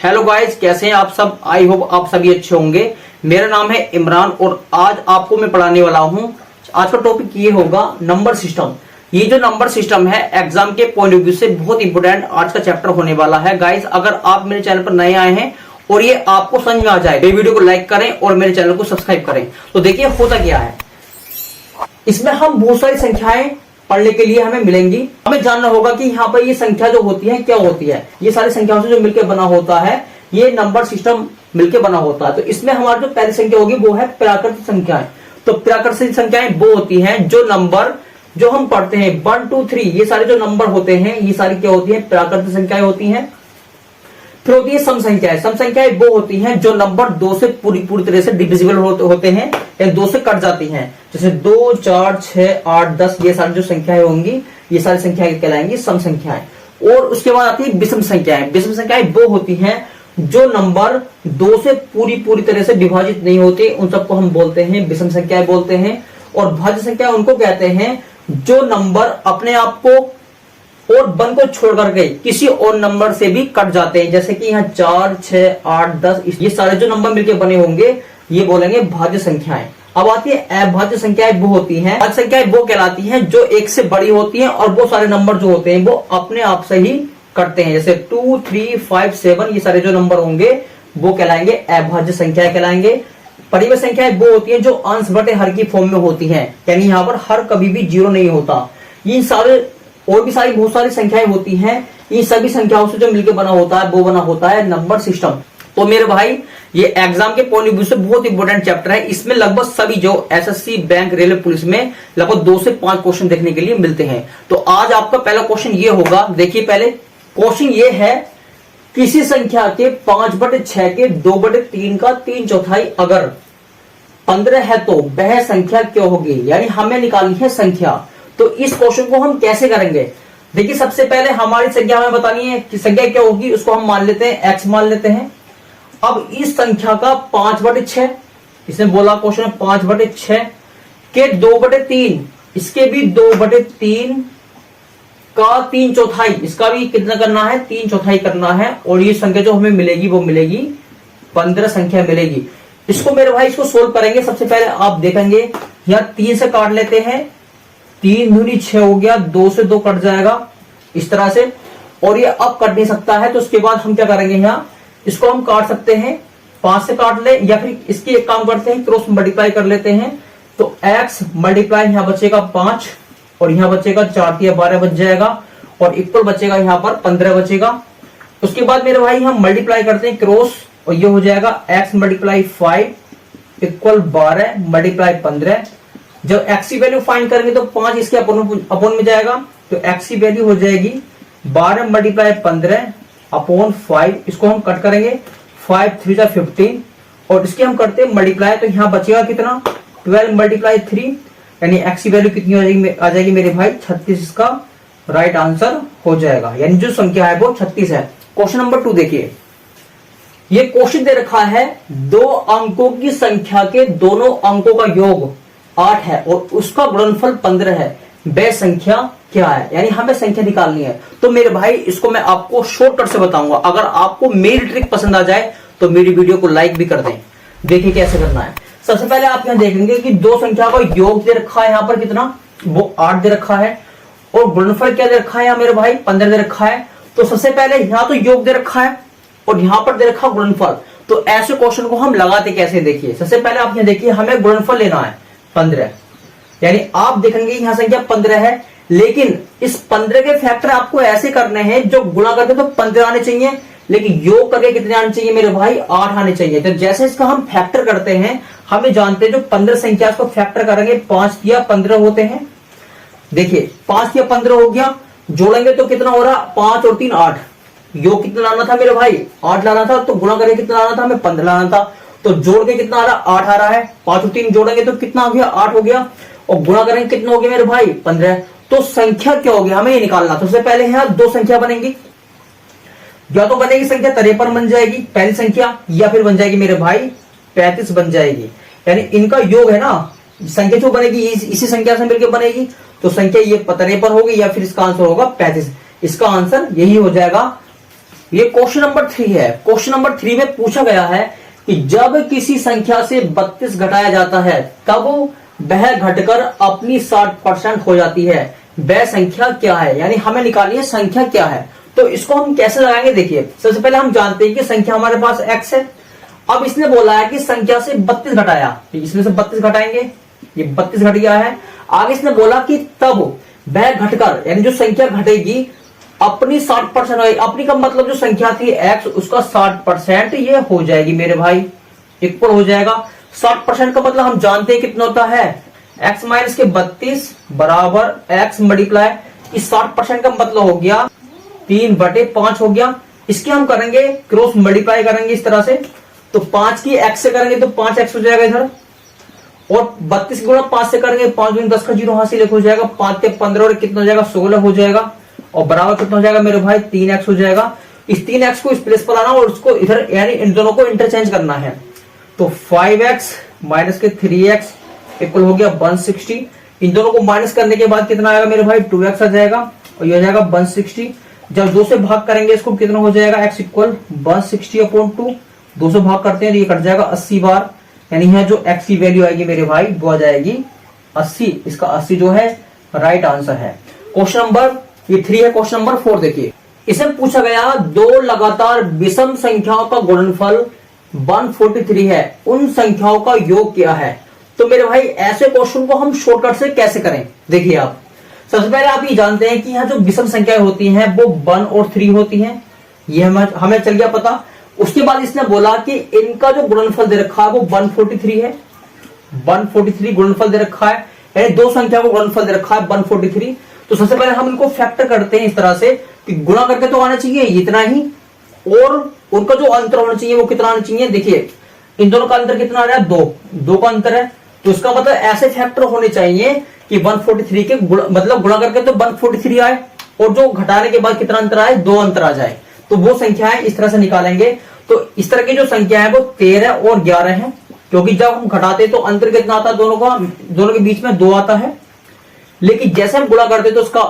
Hello guys, कैसे हैं आप सब। आई होप आप सभी अच्छे होंगे। मेरा नाम है इमरान और आज आपको मैं पढ़ाने वाला हूं। आज का टॉपिक ये होगा नंबर सिस्टम। ये जो नंबर सिस्टम है एग्जाम के पॉइंट ऑफ व्यू से बहुत इंपोर्टेंट आज का चैप्टर होने वाला है। गाइस, अगर आप मेरे चैनल पर नए आए हैं और ये आपको समझ में आ जाए तो वीडियो को लाइक करें और मेरे चैनल को सब्सक्राइब करें। तो देखिए होता क्या है, इसमें हम बहुत सारी संख्याएं पढ़ने के लिए हमें मिलेंगी। हमें जानना होगा कि यहाँ पर ये संख्या जो होती है क्या होती है। ये सारी संख्याओं से जो मिलकर बना होता है ये नंबर सिस्टम मिलकर बना होता है। तो इसमें हमारी जो पहली संख्या होगी वो है प्राकृतिक संख्याएं। तो प्राकृतिक संख्याएं वो होती हैं जो नंबर जो हम पढ़ते हैं 1 2 3 ये सारे जो नंबर होते हैं ये सारी क्या होती है, प्राकृतिक संख्याएं होती हैं। फिर होती है सम संख्याएं। सम संख्याएं वो होती हैं जो नंबर 2 से पूरी तरह से डिविजिबल होते हैं या 2 से कट जाती हैं। जैसे 2 4 6 8 10 ये सारी जो संख्याएं होंगी ये सारी संख्याएं कहलाएंगी सम संख्याएं। और उसके बाद आती है विषम संख्याएं। विषम संख्याएं वो होती हैं जो नंबर 2 से पूरी तरह से विभाजित नहीं होते, उन सबको हम बोलते हैं विषम संख्याएं बोलते हैं। और भाज्य संख्या उनको कहते हैं जो नंबर अपने आप को और 1 को छोड़ करके किसी और नंबर से भी कट जाते हैं। जैसे कि यहाँ 4 6 8 10 ये सारे जो नंबर मिलके बने होंगे ये बोलेंगे भाज्य संख्याएं। अब आती है अभाज्य संख्याएं। वो होती हैं भाज्य संख्याएं वो कहलाती हैं जो 1 से बड़ी होती हैं और वो सारे नंबर जो होते हैं वो अपने आप से ही कटते हैं। जैसे 2 3 5 7 ये सारे जो नंबर होंगे वो कहलाएंगे अभाज्य संख्याएं कहलाएंगे। परिमेय संख्याएं वो होती हैं जो अंश बटे हर की फॉर्म में होती हैं, यानी यहाँ पर हर कभी भी 0 नहीं होता। ये सारे और भी सारी बहुत सारी संख्याएं होती हैं। इन सभी संख्याओं से जो मिलकर बना होता है वो बना होता है नंबर सिस्टम। तो मेरे भाई ये एग्जाम के पॉइंट ऑफ व्यू से बहुत इंपॉर्टेंट चैप्टर है। इसमें लगभग सभी जो एसएससी, बैंक, रेलवे, पुलिस में लगभग 2 से 5 क्वेश्चन देखने के लिए मिलते हैं। तो आज आपका पहला क्वेश्चन ये होगा। देखिए पहले क्वेश्चन ये है, किसी संख्या के 5/6 के 2/3 का 3/4 अगर 15 है तो वह संख्या क्या होगी, यानी हमें निकालनी है संख्या। तो इस क्वेश्चन को हम कैसे करेंगे, देखिए सबसे पहले हमारी संख्या हमें बतानी है कि संख्या क्या होगी। उसको हम मान लेते हैं x मान लेते हैं। अब इस संख्या का 5/6 इसने बोला क्वेश्चन 5/6 के 2/3 इसके भी 2/3 का 3/4 इसका भी कितना करना है, 3/4 करना है। और ये संख्या जो हमें मिलेगी वो मिलेगी 15 संख्या मिलेगी। इसको मेरे भाई इसको सोल्व करेंगे। सबसे पहले आप देखेंगे यहाँ 3 से काट लेते हैं, 3 दूनी 6 हो गया, 2 से 2 कट जाएगा इस तरह से। और ये अब कट नहीं सकता है तो उसके बाद हम क्या करेंगे, यहाँ इसको हम काट सकते हैं 5 से काट ले, या फिर इसकी एक काम करते हैं क्रॉस मल्टीप्लाई कर लेते हैं। तो x मल्टीप्लाई यहाँ बचेगा 5 और यहाँ बचेगा 4 या 12 बच जाएगा और इक्वल बचेगा यहाँ पर 15 बचेगा। उसके बाद मेरे भाई हम मल्टीप्लाई करते हैं क्रॉस और ये हो जाएगा x मल्टीप्लाई 5 इक्वल 12 मल्टीप्लाई 15। जब x की वैल्यू फाइंड करेंगे तो 5 इसके अपॉन में जाएगा तो x की वैल्यू हो जाएगी 12 मल्टीप्लाई 15 अपॉन 5। इसको हम कट करेंगे 5 3 15 और इसके हम करते हैं मल्टीप्लाई। तो यहाँ बचेगा कितना 12 मल्टीप्लाई 3, यानी x की वैल्यू कितनी आ जाएगी मेरे भाई 36। इसका राइट आंसर हो जाएगा, यानी जो संख्या है वो 36 है। क्वेश्चन नंबर 2 देखिए, ये क्वेश्चन दे रखा है 2 अंकों की संख्या के दोनों अंकों का योग 8 है और उसका गुणनफल 15 है, वह संख्या क्या है, यानी हमें संख्या निकालनी है। तो मेरे भाई इसको मैं आपको शॉर्टकट से बताऊंगा। अगर आपको मेरी ट्रिक पसंद आ जाए तो मेरी वीडियो को लाइक भी कर दें। देखिए कैसे करना है। सबसे पहले आप यहां देखेंगे कि 2 संख्या का योग दे रखा है, यहां पर कितना वो 8 दे रखा है और गुणनफल क्या दे रखा है यहाँ मेरे भाई 15 दे रखा है। तो सबसे पहले यहाँ तो योग दे रखा है और यहाँ पर दे रखा गुणनफल। तो ऐसे क्वेश्चन को हम लगाते कैसे, देखिए सबसे पहले आप यहाँ देखिए हमें गुणनफल लेना है 15, यानी आप देखेंगे यहाँ संख्या 15 है, लेकिन इस 15 के फैक्टर आपको ऐसे करने हैं जो गुणा करते तो 15 आने चाहिए, लेकिन योग करके कितने आने चाहिए मेरे भाई 8 आने चाहिए। तो जैसे इसका हम फैक्टर करते हैं हमें जानते हैं जो 15 संख्या को फैक्टर करेंगे 5 या 15 होते हैं। देखिए 5 या 15 हो गया, जोड़ेंगे तो कितना हो रहा 5 और 3 8। योग कितना लाना था मेरे भाई 8 लाना था, तो गुणा करके कितना लाना था हमें 15 लाना था। तो जोड़ के कितना आ रहा 8 आ रहा है, 5 और 3 जोड़ेंगे तो कितना हो गया 8 हो गया और गुणा करेंगे कितना हो गया मेरे भाई 15। तो संख्या क्या होगी हमें ये निकालना। तो सबसे पहले यहाँ 2 संख्या बनेंगी, या तो बनेगी संख्या 53 बन जाएगी पहली संख्या, या फिर बन जाएगी मेरे भाई 35 बन जाएगी। यानी इनका योग है ना संख्या जो बनेगी इसी संख्या से मिलकर बनेगी। तो संख्या ये 53 होगी या फिर इसका आंसर होगा 35। इसका आंसर यही हो जाएगा ये क्वेश्चन नंबर 3 है। क्वेश्चन नंबर 3 में पूछा गया है कि जब किसी संख्या से 32 घटाया जाता है तब वह घटकर अपनी 60% हो जाती है, वह संख्या क्या है। यानी हमें निकालनी है संख्या क्या है। तो इसको हम कैसे लगाएंगे, देखिए सबसे पहले हम जानते हैं कि संख्या हमारे पास x है। अब इसने बोला है कि संख्या से 32 घटाया, तो इसमें से 32 घटाएंगे, ये 32 घट गया है। आगे इसने बोला कि तब वह घटकर, यानी जो संख्या घटेगी अपनी 60% होगी। अपनी का मतलब जो संख्या थी x, उसका 60% ये हो जाएगी मेरे भाई, इक्वल हो जाएगा। 60% का मतलब हम जानते हैं कितना होता है, x माइनस के 32 बराबर x मल्टीप्लाई, इस 60% का मतलब हो गया 3/5 हो गया। इसके हम करेंगे क्रॉस मल्टीप्लाई करेंगे इस तरह से, तो 5 की x से करेंगे तो 5x हो जाएगा इधर, और 32 गुणा 5 से करेंगे 5 गुणा 10 का 0 हासिल हो जाएगा, 5 के 15 और कितना हो जाएगा 16 हो जाएगा, और बराबर कितना हो जाएगा मेरे भाई 3x हो जाएगा। इस 3x को इस प्लेस पर लाना और उसको इधर, यानी इन दोनों को इंटरचेंज करना है। तो 5x माइनस के 3x इक्वल हो गया 160। इन दोनों को माइनस करने के बाद कितना आएगा मेरे भाई 2x आ जाएगा, और ये हो जाएगा 160। जब 2 से भाग करेंगे इसको कितना हो जाएगा, x इक्वल 160/2। 2 से भाग करते हैं तो ये कट जाएगा 80 बार, यानी यहाँ जो x की वैल्यू आएगी मेरे भाई वो आ जाएगी 80। इसका 80 जो है राइट आंसर है। क्वेश्चन नंबर ये 3 है। क्वेश्चन नंबर 4 देखिए, इसमें पूछा गया दो लगातार विषम संख्याओं का गुणनफल 143 है, उन संख्याओं का योग क्या है। तो मेरे भाई ऐसे क्वेश्चन को हम शॉर्टकट से कैसे करें, देखिए आप सबसे पहले आप ये जानते हैं कि यहाँ जो विषम संख्याएं होती हैं वो 1 और 3 होती हैं, ये हमें चल गया पता। उसके बाद इसने बोला कि इनका जो गुणनफल दे रखा है वो 143 है, 143 गुणनफल दे रखा है, यानी दो संख्या को गुणनफल दे रखा है 143। तो सबसे पहले हम इनको फैक्टर करते हैं इस तरह से कि गुणा करके तो आना चाहिए इतना ही, और उनका जो अंतर होना चाहिए वो कितना आना चाहिए। देखिए इन दोनों का अंतर कितना आ रहा है, 2 का अंतर है, तो इसका मतलब ऐसे फैक्टर होने चाहिए कि 143 के मतलब गुणा करके तो 143 आए, और जो घटाने के बाद कितना अंतर आए, 2 अंतर आ जाए, तो वो संख्याएं इस तरह से निकालेंगे। तो इस तरह की जो संख्या है वो 13 और 11 है, क्योंकि जब हम घटाते तो अंतर कितना आता है, दोनों के बीच में 2 आता है, लेकिन जैसे हम गुणा करते तो उसका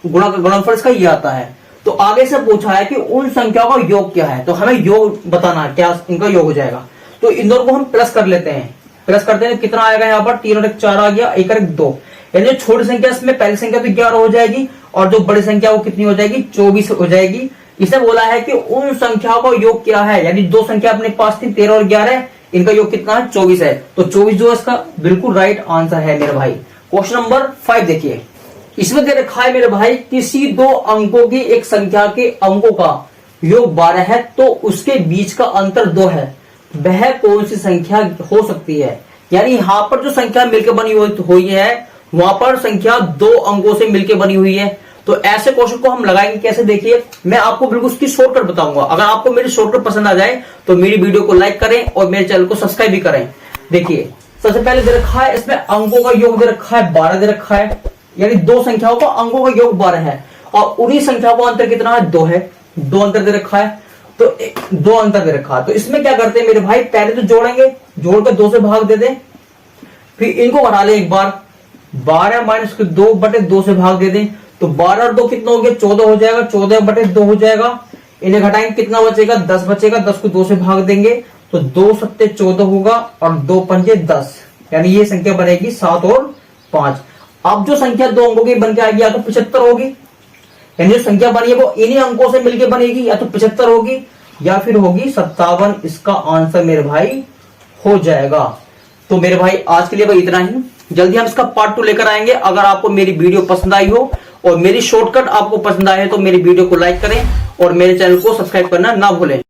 गुणनफल इसका ये आता है। तो आगे से पूछा है कि उन संख्याओं का योग क्या है, तो हमें योग बताना है, क्या इनका योग हो जाएगा। तो इन दोनों को हम प्लस कर लेते हैं, प्लस करते हैं कितना आएगा यहाँ पर 3 और 1 4 आ गया, 1 और 1 2, यानी छोटी संख्या इसमें पहली संख्या तो 11 हो जाएगी, और जो बड़ी संख्या वो कितनी हो जाएगी 24 हो जाएगी। इसे बोला है कि उन संख्याओं का योग क्या है, यानी दो संख्या अपने पास थी 13 और 11, इनका योग कितना है 24 है, तो 24 जो है इसका बिल्कुल राइट आंसर है मेरे भाई। क्वेश्चन नंबर 5 देखिए, इसमें दे रखा है मेरे भाई किसी दो अंकों की एक संख्या के अंकों का योग 12 है तो उसके बीच का अंतर 2 है, वह कौन सी संख्या हो सकती है। यानी यहाँ पर जो संख्या मिलकर बनी हुई है वहां पर संख्या 2 अंकों से मिलकर बनी हुई है। तो ऐसे क्वेश्चन को हम लगाएंगे कैसे, देखिए मैं आपको बिल्कुल उसकी शॉर्टकट बताऊंगा। अगर आपको मेरी शॉर्टकट पसंद आ जाए तो मेरी वीडियो को लाइक करें और मेरे चैनल को सब्सक्राइब भी करें। देखिए सबसे पहले दे रखा है इसमें अंकों का योग दे रखा है 12 दे रखा है, यानी दो संख्याओं का अंकों का योग 12 है, और उन्हीं संख्याओं का अंतर कितना है 2 है, 2 अंतर दे रखा है, तो 2 अंतर दे रखा है। तो इसमें क्या करते हैं मेरे भाई, पहले तो जोड़ेंगे, जोड़कर 2 से भाग दे दें, फिर इनको घटा ले एक बार, 12 माइनस 2/2 से भाग दे दें, तो 12 और 2 कितना हो गया 14 हो जाएगा, 14/2 हो जाएगा। इन्हें घटाएंगे कितना बचेगा 10 बचेगा, 10 को 2 से भाग देंगे तो 2 सत्ते 14 होगा, और 2 पंजे 10, यानी ये संख्या बनेगी 7 और 5। अब जो संख्या 2 अंकों की बन के आएगी या तो 75 होगी, यानी जो संख्या बनी है वो इन्हीं अंकों से मिलकर बनेगी, या तो 75 होगी या फिर होगी 57। इसका आंसर मेरे भाई हो जाएगा। तो मेरे भाई आज के लिए भाई इतना ही, जल्दी हम इसका पार्ट 2 लेकर आएंगे। अगर आपको मेरी वीडियो पसंद आई हो और मेरी शॉर्टकट आपको पसंद आए तो मेरी वीडियो को लाइक करें और मेरे चैनल को सब्सक्राइब करना ना भूलें।